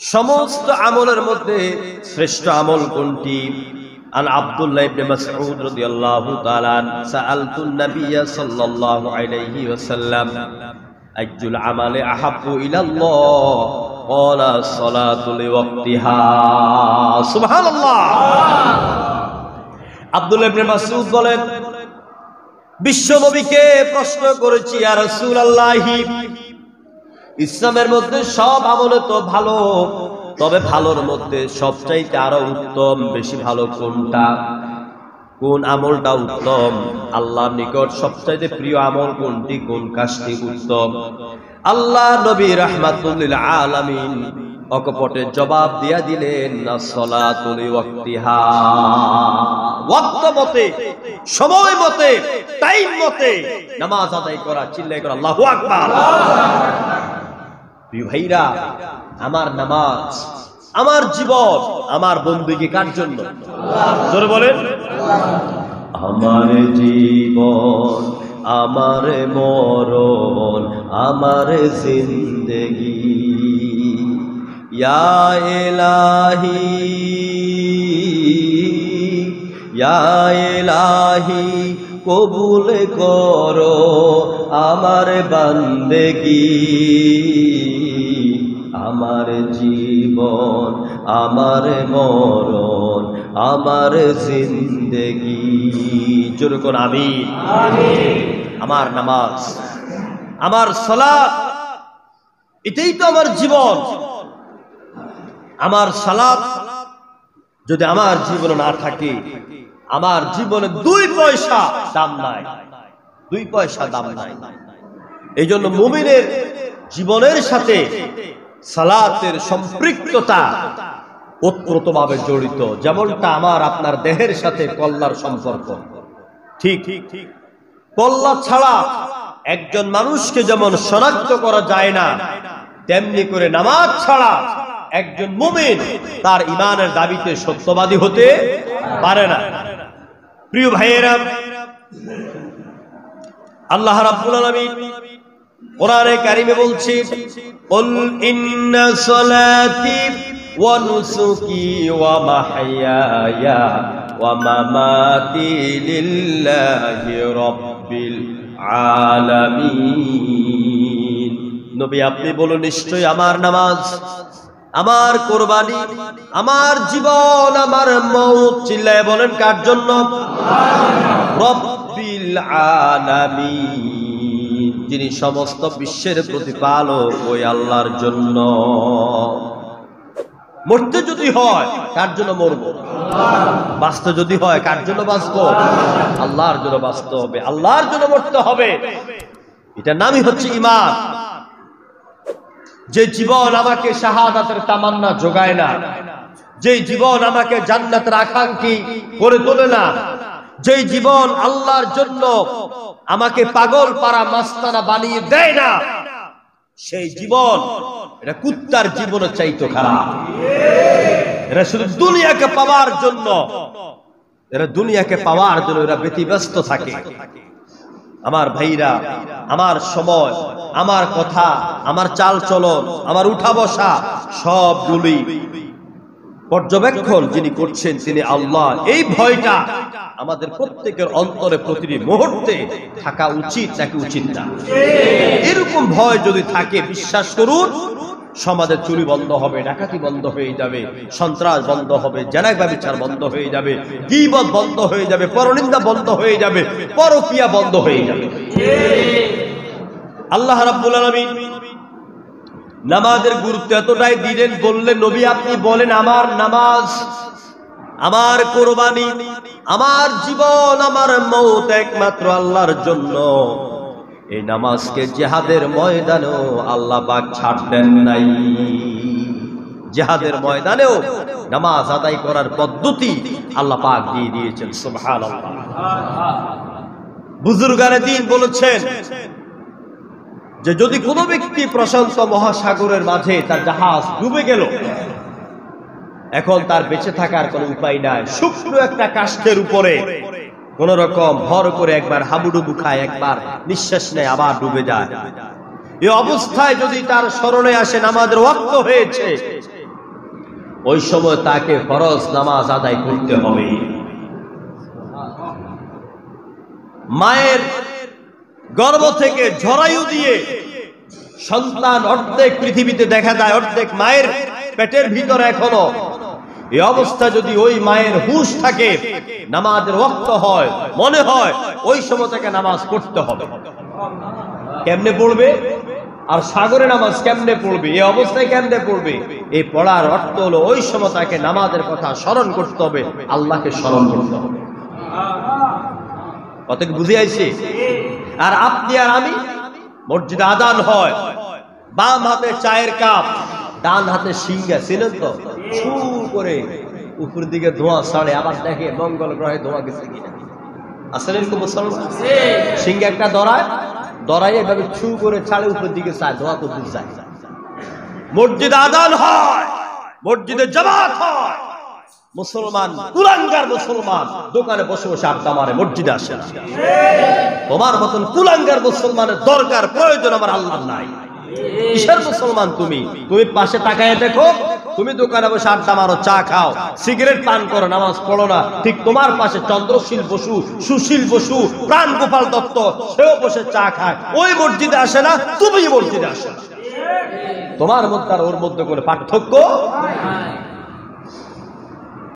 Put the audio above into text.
সমস্ত আমলের মধ্যে শ্রেষ্ঠ আমল কোনটি? আন আব্দুল্লাহ ইবনে মাসউদ রাদিয়াল্লাহু তাআলা সাআলতুন নাবিয়্য সাল্লাল্লাহু আলাইহি ওয়াসাল্লাম আইয়ুল আমালি আহাব্বু ইলাল্লাহ ক্বালা সালাতু লিওয়াক্তিহা। সুবহানাল্লাহ। আব্দুল্লাহ ইবনে মাসউদ বলেন, বিশ্ব নবীকে প্রশ্ন করেছি, ইয়া রাসূলুল্লাহ, ইসলামের মধ্যে সব আমলে তো ভালো, তবে ভালোর মধ্যে সবচাইতে আরো উত্তম, বেশি ভালো কোনটা? কোন আমলটা উত্তম? আল্লাহর নিকট সবচাইতে প্রিয় আমল কোনটি? কোন কাজটি উত্তম? আল্লাহ নবী রাহমাতুল লিল আলামিন অকপটে জবাব দিয়া দিলেন, as-salatu li waqtiha, ওয়াক্ত মতে, সময় মতে, টাইম মতে নামাজ আদায় করা। চিল্লায় করা আল্লাহু আকবার। প্রিয় ভাইরা, আমার নামাজ, আমার জীবন, আমার বন্দেগী কার জন্য? জোরে বলেন। আমার জীবন, আমার মরণ, আমার জিন্দেগি, ইয়া ইলাহি, ইয়া ইলাহি কবুল করো আমার বান্দেগি, আমার জীবন, আমার মরণ, আমার জিন্দেগি। জোরে কোন আমিন। আমার নামাজ, আমার সালাত, এটাই তো আমার জীবন। আমার সালাত যদি আমার জীবনে না থাকে, আমার জীবনে 2 পয়সা দাম নাই, 2 পয়সা দাম নাই। এই জন্য মুমিনের জীবনের সাথে সালাতের সম্পৃক্ততা ওতপ্রোতভাবে জড়িত। যেমনটা আমার আপনার দেহের সাথে কল্লার সম্পর্ক, ঠিক কল্লা ছাড়া একজন মানুষকে যেমন শনাক্ত করা যায় না, তেমনি করে নামাজ ছাড়া একজন মুমিন তার ঈমানের দাবিতে সত্যবাদী হতে পারে না। প্রিয় ভাইয়েরা, আল্লাহ রাব্বুল আলামিন কোরআনে কারিমে বলছে, কুল ইন্না সলাতি ওয়া নুসুকি ওয়া মাহইয়ায়া ওয়া মামাতি লিল্লাহি রাব্বিল আলামিন। নবী আপনি বলুন, নিশ্চয় আমার নামাজ, আমার কোরবানি, আমার জীবন, আমার মওত, চিল্লায়ে বলেন কার জন্য? রব্বিল আলামিন, যিনি সমস্ত বিশ্বের প্রতিপালক, ওই আল্লাহর জন্য। মরতে যদি হয় কার জন্য মরব? বাঁচতে যদি হয় কার জন্য বাঁচব? আল্লাহর জন্য বাঁচতে হবে, আল্লাহর জন্য মরতে হবে। এটার নামই হচ্ছে ঈমান। যে জীবন আমাকে শাহাদাতের তামান্না যোগায় না, যে জীবন আমাকে জান্নাতের আকাঙ্ক্ষী করে তোলে না, যে জীবন আল্লাহর জন্য আমাকে পাগল পারা মাস্তানা বানিয়ে দেয় না, সেই জীবন এটা কুত্তার জীবনের চাইতে খারাপ। এরা শুধু দুনিয়াকে পাওয়ার জন্য, এরা দুনিয়াকে পাওয়ার জন্য এরা ব্যতিব্যস্ত থাকে। আমার ভাইরা, আমার সময়, আমার কথা, আমার চাল চলন, আমার উঠা বসা সবগুলি পর্যবেক্ষণ যিনি করছেন তিনি আল্লাহ। এই ভয়টা আমাদের প্রত্যেকের অন্তরে প্রতিটি মুহূর্তে থাকা উচিত নাকি উচিত না? এরকম ভয় যদি থাকে, বিশ্বাস করুন, সমাজের চুরি বন্ধ হবে, ডাকাতি বন্ধ হয়ে যাবে, সন্ত্রাস বন্ধ হবে, জেনা ব্যভিচার বন্ধ হয়ে যাবে, গীবত বন্ধ হয়ে যাবে, পরনিন্দা বন্ধ হয়ে যাবে, পরকিয়া বন্ধ হয়ে যাবে। আল্লাহ রাব্বুল আলামিন নামাজের গুরুত্ব এতটাই দিলেন, বললেন, নবী আপনি বলেন, আমার নামাজ, আমার কোরবানি, আমার জীবন, আমার মওত একমাত্র আল্লাহর জন্য। এই নামাজকে জিহাদের ময়দানেও আল্লাহ পাক ছাড় দেন নাই। জিহাদের ময়দানেও নামাজ আদায় করার পদ্ধতি আল্লাহ পাক দিয়ে দিয়েছেন। সুবহানাল্লাহ। বুজুর্গানে দ্বীন বলেছেন যে যদি কোনো ব্যক্তি প্রশান্ত মহাসাগরের মাঝে তার জাহাজ ডুবে গেল, এখন তার বেঁচে থাকার কোনো উপায় নাই, শুকনো একটা কাষ্ঠের উপরে কোন রকম ভর করে একবার হাবুডুবু খায়, একবার নিঃশ্বাস নেয়, আবার ডুবে যায়। এই অবস্থায় যদি তার স্মরণে আসে নামাজের ওয়াক্ত হয়েছে, ওই সময় তাকে ফরজ নামাজ আদায় করতে হবে। মায়ের গর্ভ থেকে জরায়ু দিয়ে সন্তান অর্ধেক পৃথিবীতে দেখা যায়, অর্ধেক মায়ের পেটের ভিতরে এখনো। এই অবস্থা যদি ওই মায়ের হুঁশ থাকে, নামাজের ওয়াক্ত হয়, মনে হয় ওই সময় তাকে নামাজ পড়তে হবে। কেমনে পড়বে? আর সাগরে নামাজ কেমনে পড়বে? এই অবস্থায় কেমনে পড়বে? এই পড়ার অর্থ হলো ওই সময় তাকে নামাজের কথা স্মরণ করতে হবে, আল্লাহকে স্মরণ করতে হবে। কত বুঝে আইছে? আর আপনি আর আমি মসজিদে আজান হয়, বাম হাতে চায়ের কাপ, ডান হাতে সিঙ্গা, ছিলেন তো ছু করে উপর দিকে ধোঁয়া ছাড়ে, আবার দেখে মঙ্গল গ্রহে ধোঁয়া গেছে কিনা। আসলে এরকম মুসলমান সিঙ্গা একটা দরাই এভাবে ছু করে ছাড়ে, উপর দিকে চায়, ধোঁয়া তো দূর যায়। মসজিদে আজান হয়, মসজিদে জামাত হয়, মুসলমান কুলাঙ্গার মুসলমান দোকানে বসে বসে আড্ডা মারে, মসজিদে আসে না। তোমার মতন কুলাঙ্গার মুসলমানের দরকার প্রয়োজন আমার আল্লাহ নাই। কিসের মুসলমান তুমি? তুমি পাশে তাকায় দেখো, তুমি দোকানে বসে আড্ডা মারো, চা খাও, সিগারেট পান করো, নামাজ পড়ো না। ঠিক তোমার পাশে চন্দ্রশীল বসু, সুশীল বসু, প্রাণ গোপাল দত্ত, সেও বসে চা খায়, ওই মসজিদে আসে না, তুমি মসজিদে আসে না। তোমার মধ্যে আর ওর মধ্যে কোনো পার্থক্য